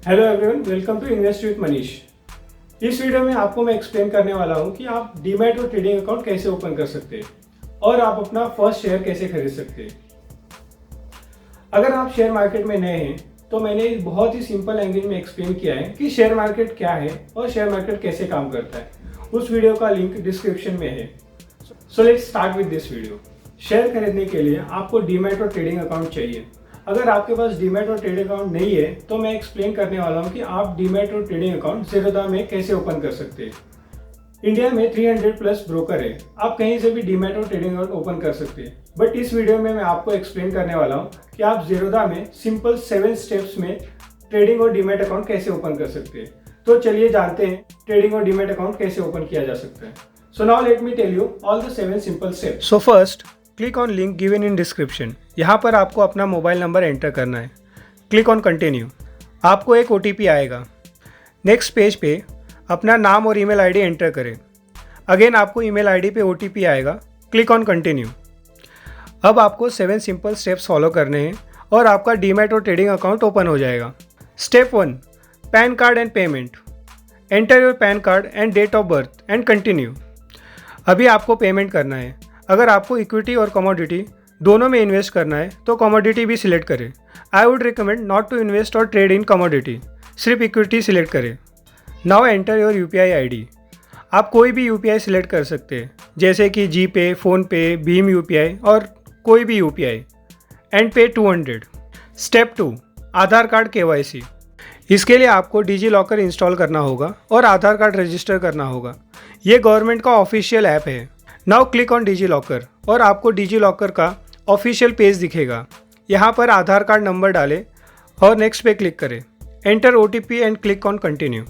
Hello everyone, welcome to invest with Manish. इस वीडियो में आपको मैं एक्सप्लेन करने वाला हूं कि आप डीमैट और ट्रेडिंग अकाउंट कैसे ओपन कर सकते हैं और आप अपना फर्स्ट शेयर कैसे खरीद सकते हैं। अगर आप शेयर मार्केट में नए हैं तो मैंने बहुत ही सिंपल लैंग्वेज में एक्सप्लेन किया है कि शेयर मार्केट क्या है और शेयर मार्केट कैसे काम करता है। उस वीडियो का लिंक डिस्क्रिप्शन में है। So let's start with this video. Share खरीदने के लिए आपको डीमैट और ट्रेडिंग अकाउंट चाहिए। अगर आपके पास डीमैट और ट्रेडिंग अकाउंट नहीं है तो मैं एक्सप्लेन करने वाला हूं कि आप डीमैट और ट्रेडिंग अकाउंट ज़ीरोधा में कैसे ओपन कर सकते हैं। इंडिया में 300 प्लस ब्रोकर है, आप कहीं से भी डीमैट और ट्रेडिंग अकाउंट ओपन कर सकते हैं। बट इस वीडियो में मैं आपको एक्सप्लेन करने वाला हूं कि आप ज़ीरोधा में सिंपल 7 स्टेप्स में ट्रेडिंग और डीमैट अकाउंट कैसे ओपन कर सकते हैं। तो चलिए जानते हैं ट्रेडिंग और डीमैट अकाउंट कैसे ओपन किया जा सकता है। So now let me tell you all the 7 simple steps. So first, click on link given in description. यहाँ पर आपको अपना मोबाइल नंबर एंटर करना है। Click on continue. आपको एक OTP आएगा। नेक्स्ट पेज पे अपना नाम और ईमेल आईडी एंटर करें। अगेन आपको ईमेल आईडी पे OTP आएगा। Click on continue. अब आपको 7 सिंपल स्टेप्स फॉलो करने हैं और आपका डीमैट और ट्रेडिंग अकाउंट ओपन हो जाएगा। Step 1, PAN card and payment. Enter your PAN card and date of birth and continue. अभी आपको पेमेंट करना है। अगर आपको इक्विटी और कमोडिटी दोनों में इन्वेस्ट करना है तो कमोडिटी भी सिलेक्ट करें। I would recommend not to invest और ट्रेड इन कमोडिटी, सिर्फ इक्विटी सिलेक्ट करें। Now enter your UPI ID। आप कोई भी UPI सिलेक्ट कर सकते हैं, जैसे कि GPay, फ़ोनपे, भीम UPI और कोई भी UPI, एंड पे 200। स्टेप 2, आधार कार्ड KYC। इसके लिए आपको डिजी लॉकर इंस्टॉल करना होगा और आधार कार्ड रजिस्टर करना होगा। ये गवर्नमेंट का ऑफिशियल ऐप है। Now click on DigiLocker और आपको डिजी लॉकर का ऑफिशियल पेज दिखेगा। यहाँ पर आधार कार्ड नंबर डालें और नेक्स्ट पे क्लिक करें। Enter OTP and click on continue.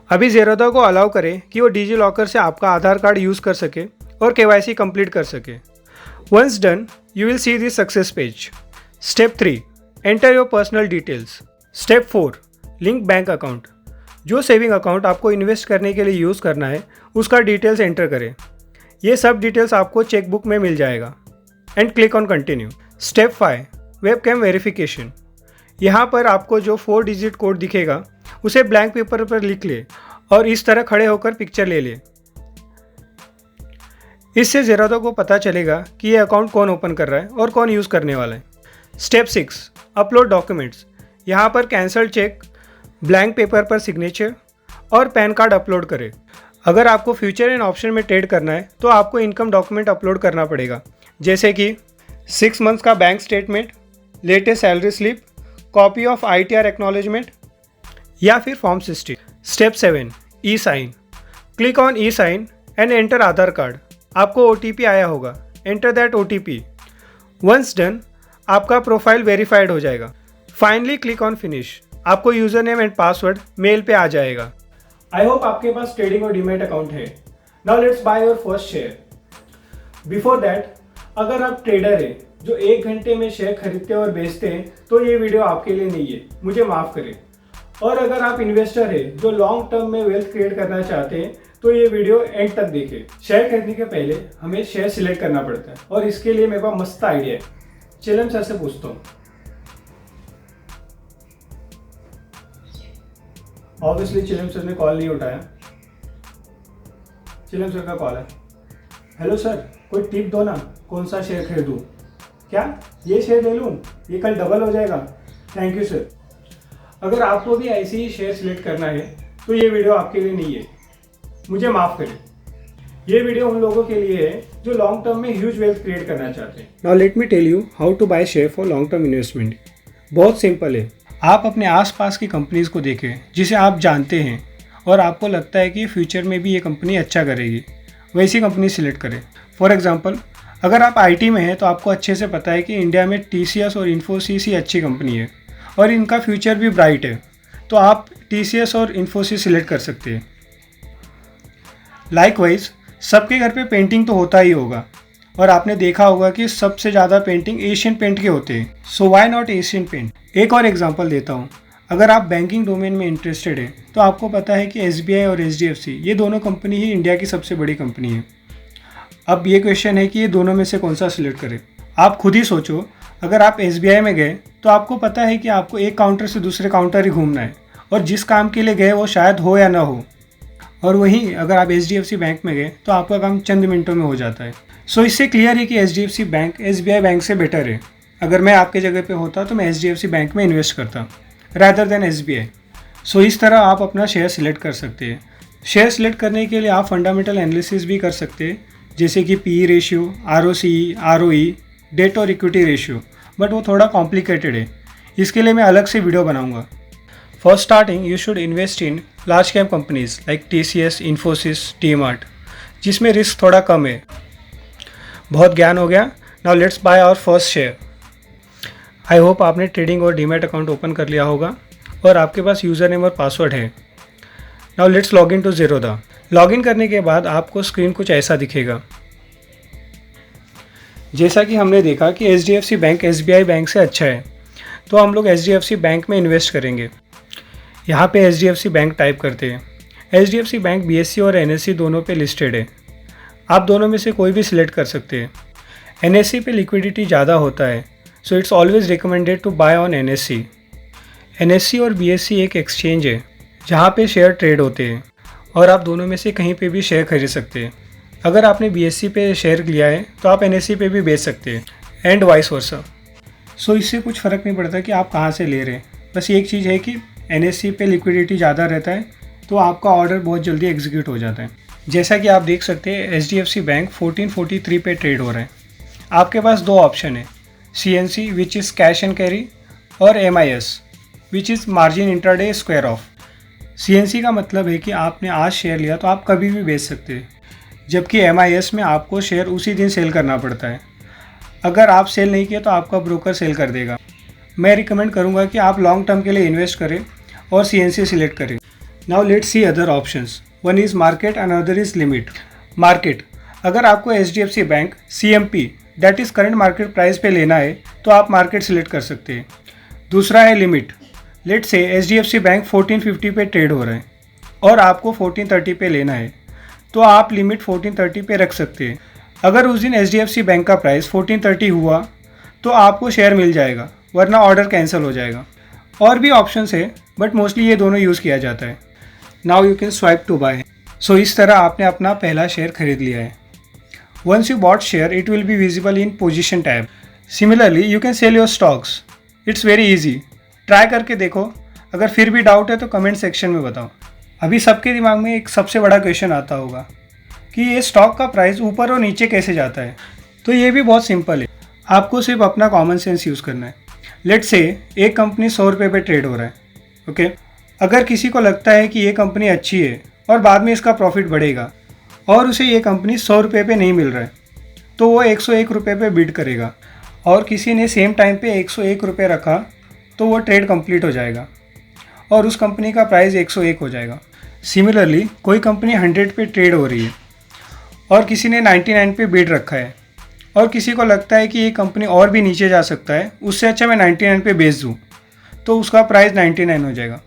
अभी ज़ीरोधा को अलाउ करें कि वो डिजी लॉकर से आपका आधार कार्ड यूज़ कर सके और KYC कंप्लीट कर सके। Once done, you will see this success page. Step 3, enter your personal details. Step 4, link bank account. जो सेविंग अकाउंट आपको इन्वेस्ट करने के लिए यूज़ करना है उसका डिटेल्स एंटर करें। ये सब डिटेल्स आपको चेकबुक में मिल जाएगा। And click on continue. Step 5, webcam verification. यहाँ पर आपको जो 4 डिजिट कोड दिखेगा उसे ब्लैंक पेपर पर लिख ले और इस तरह खड़े होकर पिक्चर ले ले। इससे ज़ीरोधा को पता चलेगा कि ये अकाउंट कौन ओपन कर रहा है और कौन यूज़ करने वाला है। Step 6, upload documents. यहाँ पर कैंसल चेक, ब्लैंक पेपर पर सिग्नेचर और पैन कार्ड अपलोड करें। अगर आपको फ्यूचर एंड ऑप्शन में ट्रेड करना है तो आपको इनकम डॉक्यूमेंट अपलोड करना पड़ेगा, जैसे कि 6 मंथ्स का bank statement, latest salary slip, copy of ITR acknowledgement या फिर form 60। Step 7, e sign. Click on e sign and enter Aadhaar card. आपको OTP आया होगा, enter that OTP। Once done, आपका प्रोफाइल वेरीफाइड हो जाएगा। Finally click on finish. आपको user name and password mail पे आ जाएगा। आई होप आपके पास ट्रेडिंग और डीमैट अकाउंट है। Now let's buy your first share. Before that, अगर आप ट्रेडर हैं जो 1 घंटे में शेयर खरीदते और बेचते हैं तो ये वीडियो आपके लिए नहीं है, मुझे माफ़ करें। और अगर आप इन्वेस्टर हैं जो लॉन्ग टर्म में वेल्थ क्रिएट करना चाहते हैं तो ये वीडियो एंड तक देखें। शेयर खरीदने के पहले हमें शेयर सिलेक्ट करना पड़ता है और इसके लिए मेरे पास मस्त आइडिया है। चिलम सर से पूछता हूँ। ऑब्वियसली चिलम सर ने कॉल नहीं उठाया। चिलम सर का कॉल है। हेलो सर, कोई टिप दो ना, कौन सा शेयर खरीदूँ? क्या ये शेयर ले लूँ? ये कल डबल हो जाएगा। Thank you sir. अगर आपको भी ऐसे ही शेयर सिलेक्ट करना है तो ये वीडियो आपके लिए नहीं है, मुझे माफ़ करें। ये वीडियो उन लोगों के लिए है जो लॉन्ग टर्म में ह्यूज वेल्थ क्रिएट करना चाहते हैं। Now let me tell you how to buy share for long term investment. बहुत सिंपल है। आप अपने आसपास की कंपनीज़ को देखें जिसे आप जानते हैं और आपको लगता है कि फ्यूचर में भी ये कंपनी अच्छा करेगी, वैसी कंपनी सिलेक्ट करें। फॉर एग्जांपल, अगर आप IT में हैं तो आपको अच्छे से पता है कि इंडिया में TCS और इन्फोसिस ही अच्छी कंपनी है और इनका फ्यूचर भी ब्राइट है, तो आप TCS और इन्फोसिस सिलेक्ट कर सकते हैं। लाइकवाइज, सबके घर पे पेंटिंग तो होता ही होगा और आपने देखा होगा कि सबसे ज़्यादा पेंटिंग एशियन पेंट के होते हैं। So why not Asian paint? एक और एग्जांपल देता हूँ। अगर आप बैंकिंग डोमेन में इंटरेस्टेड हैं तो आपको पता है कि SBI और HDFC ये दोनों कंपनी ही इंडिया की सबसे बड़ी कंपनी है। अब ये क्वेश्चन है कि ये दोनों में से कौन सा सिलेक्ट करें। आप खुद ही सोचो। अगर आप SBI में गए तो आपको पता है कि आपको एक काउंटर से दूसरे काउंटर ही घूमना है और जिस काम के लिए गए वो शायद हो या ना हो। और वहीं अगर आप HDFC बैंक में गए तो आपका काम चंद मिनटों में हो जाता है। सो इससे क्लियर है कि HDFC बैंक SBI बैंक से बेटर है। अगर मैं आपके जगह पे होता तो मैं HDFC बैंक में इन्वेस्ट करता रादर देन SBI। सो इस तरह आप अपना शेयर सिलेक्ट कर सकते हैं। शेयर सिलेक्ट करने के लिए आप फंडामेंटल एनालिसिस भी कर सकते हैं, जैसे कि PE ratio, ROCE, ROE, debt और इक्विटी रेशियो, बट वो थोड़ा कॉम्प्लिकेटेड है। इसके लिए मैं अलग से वीडियो बनाऊंगा। For starting you should invest in large cap companies like TCS, Infosys, DMart, जिसमें रिस्क थोड़ा कम है। बहुत ज्ञान हो गया, now let's buy our first share. I hope आपने ट्रेडिंग और डीमैट अकाउंट ओपन कर लिया होगा और आपके पास यूज़र नेम और पासवर्ड है। Now let's log in to Zerodha. Log in करने के बाद आपको स्क्रीन कुछ ऐसा दिखेगा। जैसा कि हमने देखा कि HDFC बैंक SBI बैंक से अच्छा है, तो हम लोग HDFC बैंक में इन्वेस्ट करेंगे। यहाँ पे HDFC बैंक टाइप करते हैं। HDFC बैंक BSE और NSE दोनों पे लिस्टेड है। आप दोनों में से कोई भी सिलेक्ट कर सकते हैं। NSE पे लिक्विडिटी ज़्यादा होता है, so it's always recommended to buy on NSE। NSE और BSE एक एक्सचेंज है जहाँ पे शेयर ट्रेड होते हैं और आप दोनों में से कहीं पे भी शेयर खरीद सकते हैं। अगर आपने BSE पे शेयर लिया है तो आप NSE पे भी बेच सकते हैं एंड वाइस वर्सा। सो इससे कुछ फ़र्क नहीं पड़ता कि आप कहाँ से ले रहे हैं। बस एक चीज़ है कि NSE पे लिक्विडिटी ज़्यादा रहता है तो आपका ऑर्डर बहुत जल्दी एग्जीक्यूट हो जाता है। जैसा कि आप देख सकते हैं HDFC बैंक 1443 पे ट्रेड हो रहा है। आपके पास दो ऑप्शन है, CNC which is cash and carry और MIS which is margin intraday square of. CNC का मतलब है कि आपने आज शेयर लिया तो आप कभी भी बेच सकते हैं, जबकि MIS में आपको शेयर उसी दिन सेल करना पड़ता है। अगर आप सेल नहीं किए तो आपका ब्रोकर सेल कर देगा। मैं रिकमेंड करूंगा कि आप लॉन्ग टर्म के लिए इन्वेस्ट करें और CNC सिलेक्ट करें। Now let's see other options. One is market and other is limit. Market, अगर आपको HDFC bank CMP that is current market price पे लेना है तो आप मार्केट सिलेक्ट कर सकते हैं। दूसरा है limit. Let's say HDFC bank 1450 पे ट्रेड हो रहा है और आपको 1430 पे लेना है, तो आप लिमिट 1430 पे रख सकते हैं। अगर उस दिन HDFC बैंक का प्राइस 1430 हुआ तो आपको शेयर मिल जाएगा, वरना ऑर्डर कैंसिल हो जाएगा। और भी ऑप्शंस है बट मोस्टली ये दोनों यूज़ किया जाता है। Now you can swipe to buy. So इस तरह आपने अपना पहला शेयर खरीद लिया है। Once you bought share it will be visible in position tab. Similarly you can sell your stocks. It's very easy, try करके देखो। अगर फिर भी डाउट है तो कमेंट सेक्शन में बताओ। अभी सबके दिमाग में एक सबसे बड़ा क्वेश्चन आता होगा कि ये स्टॉक का प्राइस ऊपर और नीचे कैसे जाता है। तो ये भी बहुत सिंपल है, आपको सिर्फ अपना कॉमन सेंस यूज़ करना है। लेट्स से एक कंपनी 100 रुपये पे ट्रेड हो रहा है, ओके। अगर किसी को लगता है कि ये कंपनी अच्छी है और बाद में इसका प्रॉफिट बढ़ेगा और उसे ये कंपनी 100 रुपये पे नहीं मिल रहा है, तो वो 101 रुपये पे बिड करेगा और किसी ने सेम टाइम पे 101 रुपये रखा तो वो ट्रेड कंप्लीट हो जाएगा और उस कंपनी का प्राइस 101 हो जाएगा। सिमिलरली कोई कंपनी 100 पे ट्रेड हो रही है और किसी ने 99 पे बिड रखा है और किसी को लगता है कि ये कंपनी और भी नीचे जा सकता है, उससे अच्छा मैं 99 पे बेच दूँ, तो उसका प्राइस 99 हो जाएगा।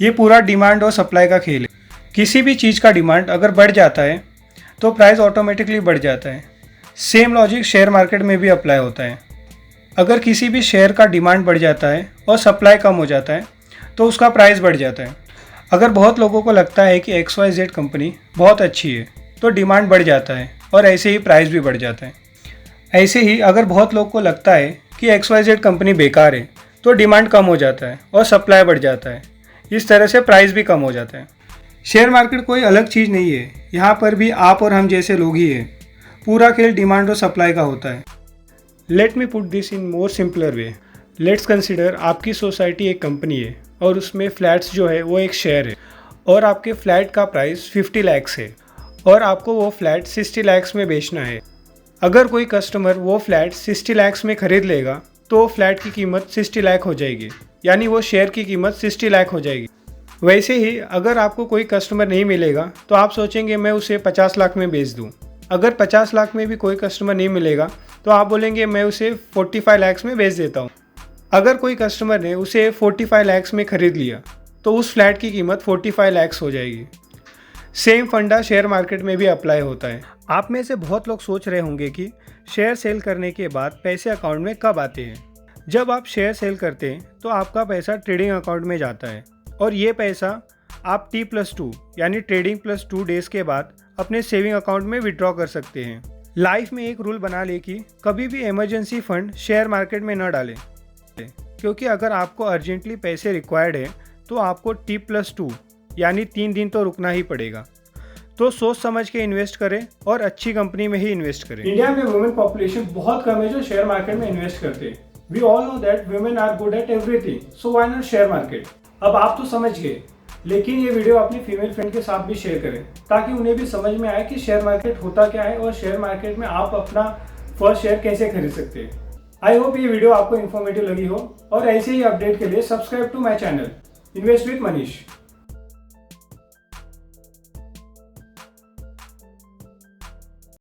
ये पूरा डिमांड और सप्लाई का खेल है। किसी भी चीज़ का डिमांड अगर बढ़ जाता है तो प्राइस ऑटोमेटिकली बढ़ जाता है। सेम लॉजिक शेयर मार्केट में भी अप्लाई होता है। अगर किसी भी शेयर का डिमांड बढ़ जाता है और सप्लाई कम हो जाता है तो उसका प्राइस बढ़ जाता है। अगर बहुत लोगों को लगता है कि XYZ कंपनी बहुत अच्छी है तो डिमांड बढ़ जाता है और ऐसे ही प्राइस भी बढ़ जाता है। ऐसे ही अगर बहुत लोगों को लगता है कि XYZ कंपनी बेकार है तो डिमांड कम हो जाता है और सप्लाई बढ़ जाता है। इस तरह से प्राइस भी कम हो जाता है। शेयर मार्केट कोई अलग चीज़ नहीं है, यहाँ पर भी आप और हम जैसे लोग ही हैं। पूरा खेल डिमांड और सप्लाई का होता है। Let me put this in more simpler way. Let's consider आपकी सोसाइटी एक कंपनी है और उसमें फ्लैट्स जो है वो एक शेयर है और आपके फ्लैट का प्राइस 50 लाख है और आपको वो फ्लैट 60 लाख में बेचना है। अगर कोई कस्टमर वो फ्लैट 60 लाख में ख़रीद लेगा तो वो फ्लैट की कीमत 60 लाख हो जाएगी, यानी वो शेयर की कीमत 60 लाख हो जाएगी। वैसे ही अगर आपको कोई कस्टमर नहीं मिलेगा तो आप सोचेंगे मैं उसे 50 लाख में बेच दूं। अगर 50 लाख में भी कोई कस्टमर नहीं मिलेगा तो आप बोलेंगे मैं उसे 45 लाख में बेच देता हूं। अगर कोई कस्टमर ने उसे 45 लाख में ख़रीद लिया तो उस फ्लैट की कीमत 45 लाख हो जाएगी। सेम फंडा शेयर मार्केट में भी अप्लाई होता है। आप में से बहुत लोग सोच रहे होंगे कि शेयर सेल करने के बाद पैसे अकाउंट में कब आते हैं। जब आप शेयर सेल करते हैं तो आपका पैसा ट्रेडिंग अकाउंट में जाता है और ये पैसा आप T+2 यानी ट्रेडिंग प्लस 2 डेज के बाद अपने सेविंग अकाउंट में विड्रॉ कर सकते हैं। लाइफ में एक रूल बना ले कि कभी भी इमरजेंसी फंड शेयर मार्केट में न डालें, क्योंकि अगर आपको अर्जेंटली पैसे रिक्वायर्ड है तो आपको T+2 यानी 3 दिन तो रुकना ही पड़ेगा। तो सोच समझ के इन्वेस्ट करें और अच्छी कंपनी में ही इन्वेस्ट करें। इंडिया में वुमेन पॉपुलेशन बहुत कम है जो शेयर मार्केट में इन्वेस्ट करते हैं। We all know that women are good at everything, so why not share market. अब आप तो समझ गए, लेकिन ये वीडियो अपनी फीमेल फ्रेंड के साथ भी शेयर करें ताकि उन्हें भी समझ में आए कि शेयर मार्केट होता क्या है और शेयर मार्केट में आप अपना फर्स्ट शेयर कैसे खरीद सकते हैं। आई होप ये वीडियो आपको इन्फॉर्मेटिव लगी हो और ऐसे ही अपडेट के लिए subscribe to my channel invest with Manish.